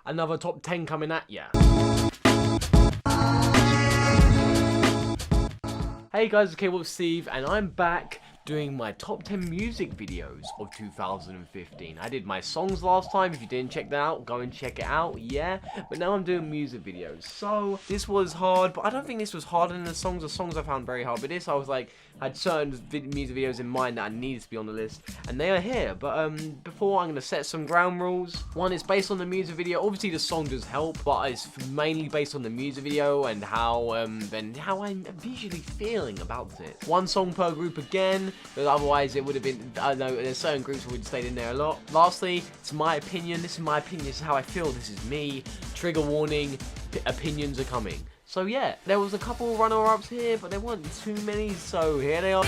another top 10 coming at ya. Hey guys, it's KpopSteve, and I'm back doing my top 10 music videos of 2015. I did my songs last time. If you didn't check that out, go and check it out, yeah. But now I'm doing music videos. So this was hard, but I don't think this was harder than the songs. The songs I found very hard, but this I was like, I had certain music videos in mind that I needed to be on the list, and they are here. But before, I'm going to set some ground rules. One is based on the music video. Obviously the song does help, but it's mainly based on the music video and how I'm visually feeling about it. One song per group again, but otherwise it would have been, I don't know, there's certain groups would have stayed in there a lot. Lastly, it's my opinion. This is my opinion. This is how I feel. This is me. Trigger warning. Opinions are coming. So yeah, there was a couple runner-ups here, but there weren't too many, so here they are.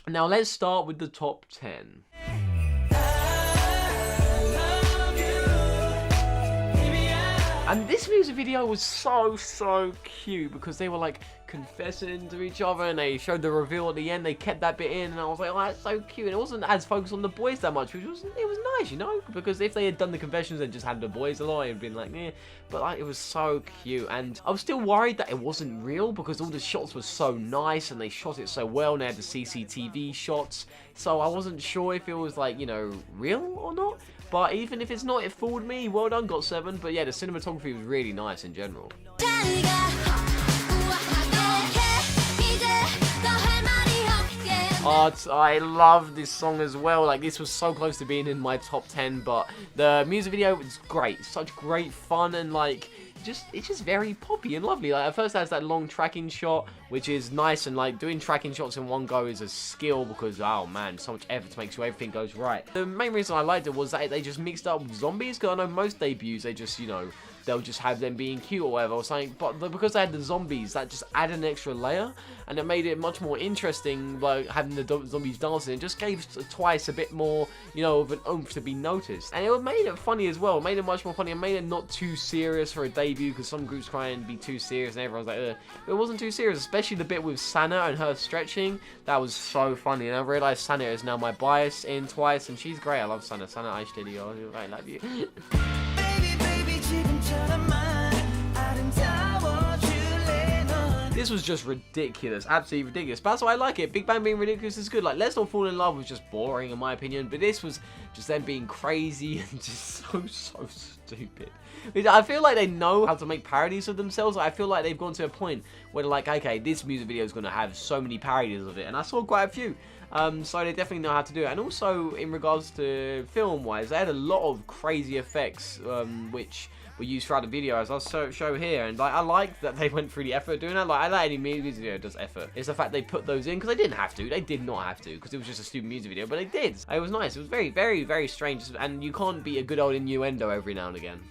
Now let's start with the top 10. And this music video was so cute because they were like confessing to each other and they showed the reveal at the end. They kept that bit in and I was like, oh, that's so cute. And it wasn't as focused on the boys that much, which was, it was nice, you know, because if they had done the confessions and just had the boys a lot, it'd been like, eh. But like, it was so cute. And I was still worried that it wasn't real because all the shots were so nice and they shot it so well and they had the CCTV shots. So I wasn't sure if it was like, you know, real or not. But even if it's not, it fooled me. Well done, got 7. But yeah, the cinematography was really nice in general. I love this song as well. Like, this was so close to being in my top 10. But the music video was great. Such great fun and like, it's just very poppy and lovely. Like, at first it has that long tracking shot, which is nice, and like doing tracking shots in one go is a skill because, oh man, so much effort to make sure everything goes right. The main reason I liked it was that they just mixed up with zombies, because I know most debuts they just, you know, they'll just have them being cute or whatever or something, but because they had the zombies, that just added an extra layer, and it made it much more interesting, like having the zombies dancing. It just gave Twice a bit more, you know, of an oomph to be noticed, and it made it funny as well. It made it much more funny and made it not too serious for a debut, because some groups try and be too serious and everyone's like, ugh. But it wasn't too serious, especially the bit with Sana and her stretching. That was so funny, and I realized Sana is now my bias in Twice, and she's great. I love Sana. Sana, I love you. This was just ridiculous, absolutely ridiculous. But that's why I like it. Big Bang being ridiculous is good. Like, Let's Not Fall in Love was just boring in my opinion, but this was just them being crazy and just so stupid. I feel like they know how to make parodies of themselves. I feel like they've gone to a point where they're like, okay, this music video is going to have so many parodies of it, and I saw quite a few. So they definitely know how to do it. And also, in regards to film-wise, they had a lot of crazy effects, which were used throughout the video, as I'll show here. And like, I like that they went through the effort doing that. Like, I like any music video does effort. It's the fact they put those in, because they didn't have to. They did not have to, because it was just a stupid music video, but they did. It was nice. It was very strange, and you can't beat a good old innuendo every now and again.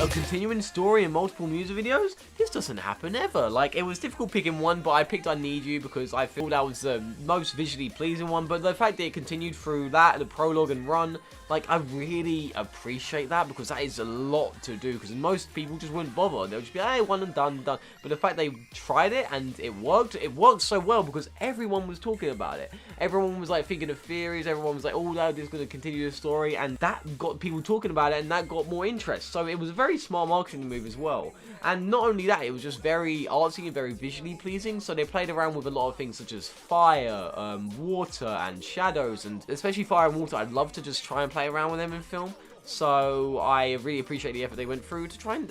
A continuing story in multiple music videos? This doesn't happen ever. Like, it was difficult picking one, but I picked I Need You because I feel that was the most visually pleasing one. But the fact that it continued through that, the prologue and run, like, I really appreciate that, because that is a lot to do, because most people just wouldn't bother. They'll just be, hey, one and done. But the fact they tried it and it worked so well because everyone was talking about it. Everyone was like thinking of theories, everyone was like, oh no, this is going to continue the story, and that got people talking about it, and that got more interest. So it was a very smart marketing move as well. And not only that, it was just very artsy and very visually pleasing. So they played around with a lot of things such as fire, water and shadows, and especially fire and water. I'd love to just try and play around with them in film. So I really appreciate the effort they went through to try and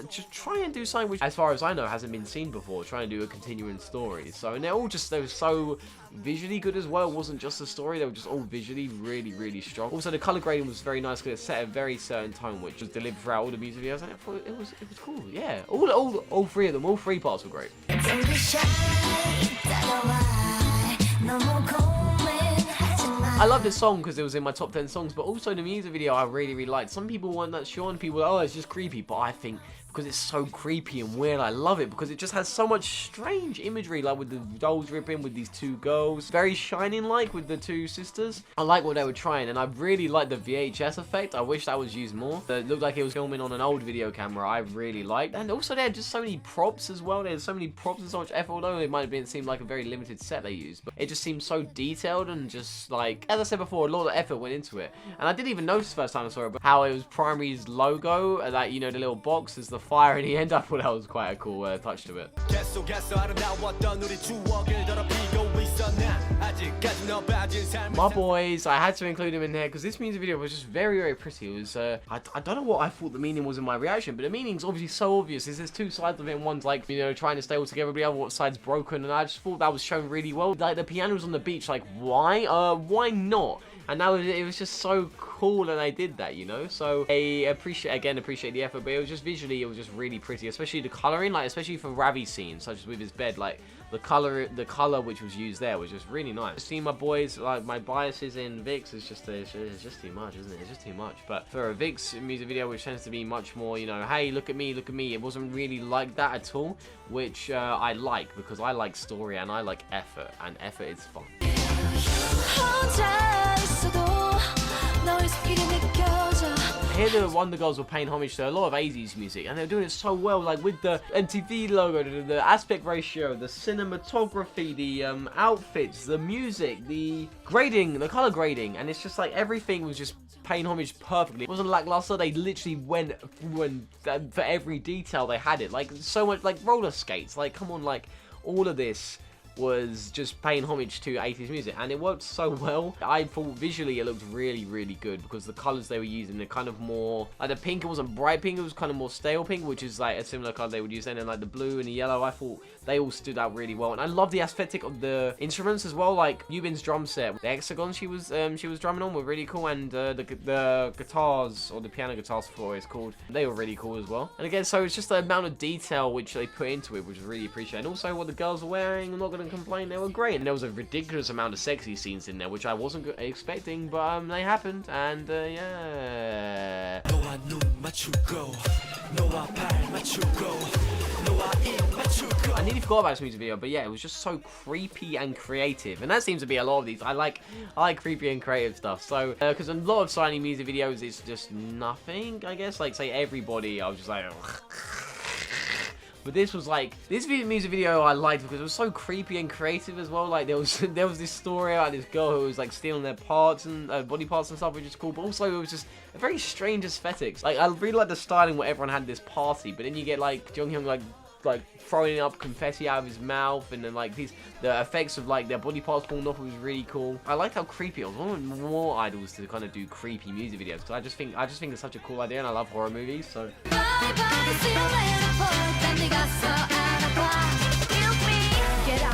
do something which, as far as I know, hasn't been seen before. Try and do a continuing story. So, and they were so visually good as well. It wasn't just the story; they were just all visually really strong. Also, the color grading was very nice because it set a very certain tone, which was delivered throughout all the music videos, and I thought it was cool. Yeah, all three of them, all 3 parts were great. I love this song because it was in my top 10 songs, but also the music video I really, really liked. Some people weren't that sure, and people were, oh, it's just creepy, but I think because it's so creepy and weird, I love it because it just has so much strange imagery, like with the dolls ripping, with these two girls, very Shining-like with the two sisters. I like what they were trying, and I really like the VHS effect. I wish that was used more. It looked like it was filming on an old video camera. I really liked, and also they had just so many props as well. There's so many props and so much effort, although it might have seemed like a very limited set they used, but it just seemed so detailed and just like, as I said before, a lot of effort went into it. And I didn't even notice the first time I saw it, but how it was Primary's logo, like, you know, the little box is the fire in the end. I thought that was quite a cool touch to it. My boys, I had to include him in there because this music video was just very, very pretty. It was, I don't know what I thought the meaning was in my reaction, but the meaning's obviously so obvious. There's two sides of it, and one's like, you know, trying to stay all together, but the other side's broken, and I just thought that was shown really well. Like, the piano was on the beach, like, why? Why not? And now it was just so cool that they did that, you know? So I appreciate the effort, but it was just visually, it was just really pretty, especially the coloring, like, especially for Ravi's scenes, such as with his bed, like, the color which was used there was just really nice. Seeing my boys, like, my biases in VIXX is just, it's just too much, isn't it? It's just too much. But for a VIXX music video, which tends to be much more, you know, hey, look at me, it wasn't really like that at all, which I like, because I like story and I like effort, and effort is fun. Here the Wonder Girls were paying homage to a lot of 80s music, and they were doing it so well, like with the MTV logo, the aspect ratio, the cinematography, the outfits, the music, the grading, the color grading, and it's just like everything was just paying homage perfectly. It wasn't lackluster. They literally went through and for every detail they had it, like so much, like roller skates, like come on, like all of this was just paying homage to 80s music, and it worked so well. I thought visually it looked really, really good because the colors they were using, they're kind of more like the pink. It wasn't bright pink, it was kind of more stale pink, which is like a similar color they would use then, and like the blue and the yellow. I thought they all stood out really well, and I love the aesthetic of the instruments as well. Like Yubin's drum set, the hexagons she was drumming on were really cool, and the guitars, or the piano guitars for it's called, they were really cool as well. And again, so it's just the amount of detail which they put into it, which was really appreciated. And also what the girls were wearing, I'm not gonna complain, they were great. And there was a ridiculous amount of sexy scenes in there, which I wasn't expecting, but they happened, and yeah. I nearly forgot about this music video, but yeah, it was just so creepy and creative, and that seems to be a lot of these. I like creepy and creative stuff. So because a lot of Shiny music videos, it's just nothing, I guess. Like say Everybody, I was just like. But this was like, this music video I liked because it was so creepy and creative as well. Like there was this story about this girl who was like stealing their parts and body parts and stuff, which is cool. But also it was just a very strange aesthetics. Like I really like the styling where everyone had this party, but then you get like Jonghyun like throwing up confetti out of his mouth, and then like the effects of like their body parts falling off was really cool. I liked how creepy it was. I want more idols to kind of do creepy music videos because I just think it's such a cool idea, and I love horror movies. So.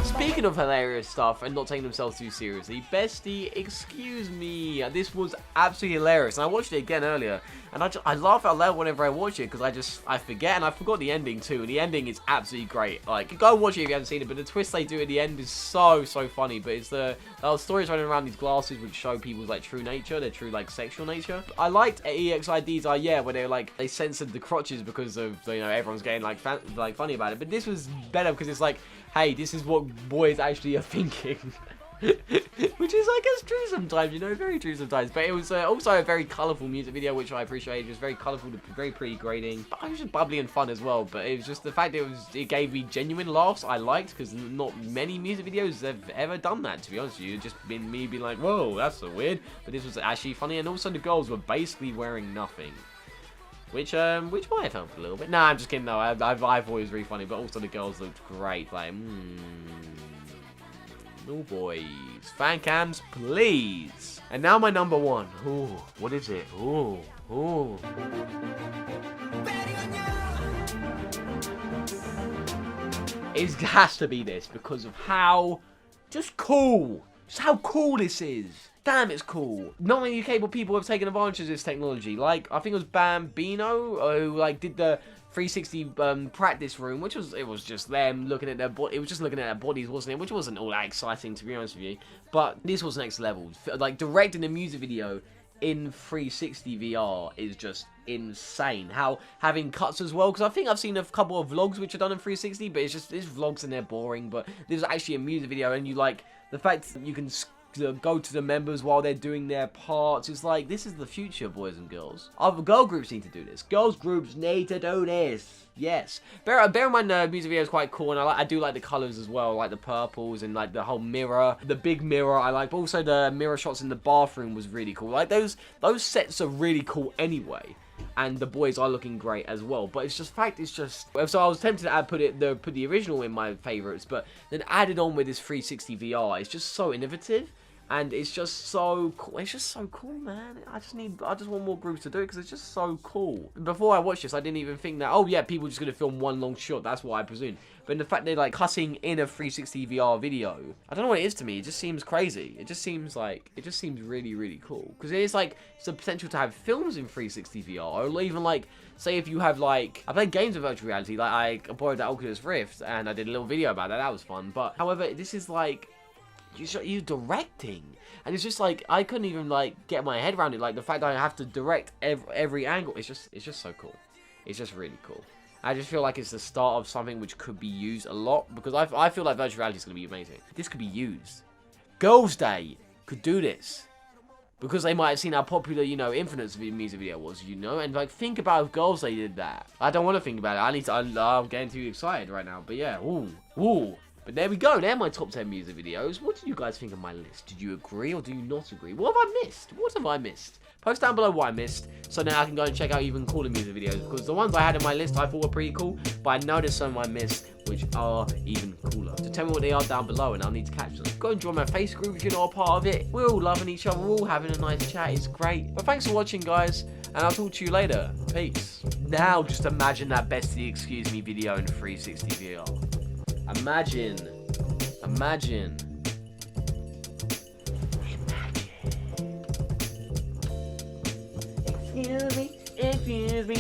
Speaking of hilarious stuff and not taking themselves too seriously, Bestie, excuse me. This was absolutely hilarious, and I watched it again earlier, and I laugh out loud whenever I watch it because I forget, and I forgot the ending too. And the ending is absolutely great. Like go and watch it if you haven't seen it. But the twist they do at the end is so funny. But it's the stories running around these glasses which show people's like true nature, their true like sexual nature. I liked EXID's where they censored the crotches because of everyone's getting like funny about it. But this was better because it's like, hey, this is what boys actually are thinking. Which is, I guess, true sometimes, very true sometimes. But it was also a very colourful music video, which I appreciated. It was very colourful, very pretty grading. But it was just bubbly and fun as well. But it was just the fact it gave me genuine laughs I liked, because not many music videos have ever done that, to be honest with you. It's just been me being like, whoa, that's so weird. But this was actually funny, and also the girls were basically wearing nothing. Which might have helped a little bit. Nah, I'm just kidding. No, I thought it was really funny, but also the girls looked great. Like, oh boys, fan cams, please. And now my number one. Ooh, what is it? Ooh. It has to be this because of how just cool this is. Damn, it's cool. Not many K-pop people have taken advantage of this technology. Like, I think it was Bambino who, like, did the 360 practice room, which was, it was just them looking at their body. It was just looking at their bodies, wasn't it? Which wasn't all that exciting, to be honest with you. But this was next level. Like, directing a music video in 360 VR is just insane. How having cuts as well, because I think I've seen a couple of vlogs which are done in 360, but it's just, these vlogs and they're boring. But this is actually a music video, and you like the fact that you can go to the members while they're doing their parts. It's like, this is the future, boys and girls. Other girl groups need to do this. Girls groups need to do this. Yes. Bear in mind the music video is quite cool, and I do like the colours as well, like the purples and like the whole mirror, the big mirror I like, but also the mirror shots in the bathroom was really cool. Like those sets are really cool anyway. And the boys are looking great as well, but it's just so I was tempted to put the original in my favorites, but then added on with this 360 VR, it's just so innovative. And it's just so cool. It's just so cool, man. I just want more groups to do it because it's just so cool. Before I watched this, I didn't even think that, oh yeah, people are just going to film one long shot. That's what I presumed. But in the fact they're like cutting in a 360 VR video, I don't know what it is to me. It just seems crazy. It just seems really, really cool. Because it is like, it's the potential to have films in 360 VR. Or even like, say if you have like, I played games of virtual reality. Like I borrowed the Oculus Rift and I did a little video about that. That was fun. But however, this is like, you're directing, and it's just like I couldn't even like get my head around it. Like the fact that I have to direct every angle, it's just so cool. It's just really cool. I just feel like it's the start of something which could be used a lot, because I feel like virtual reality is going to be amazing. This could be used. Girls' Day could do this, because they might have seen how popular, you know, Infinite's music video was, you know, and like think about if Girls' Day did that. I don't want to think about it. I'm getting too excited right now, but yeah, ooh. But there we go, they're my top 10 music videos. What did you guys think of my list? Did you agree or do you not agree? What have I missed? What have I missed? Post down below what I missed, so now I can go and check out even cooler music videos, because the ones I had in my list I thought were pretty cool, but I know there's some I missed which are even cooler. So tell me what they are down below and I'll need to catch them. Go and join my face group if you're not a part of it. We're all loving each other, we're all having a nice chat, it's great. But thanks for watching, guys, and I'll talk to you later. Peace. Now just imagine that Bestie Excuse Me video in 360 VR. Imagine. Excuse me.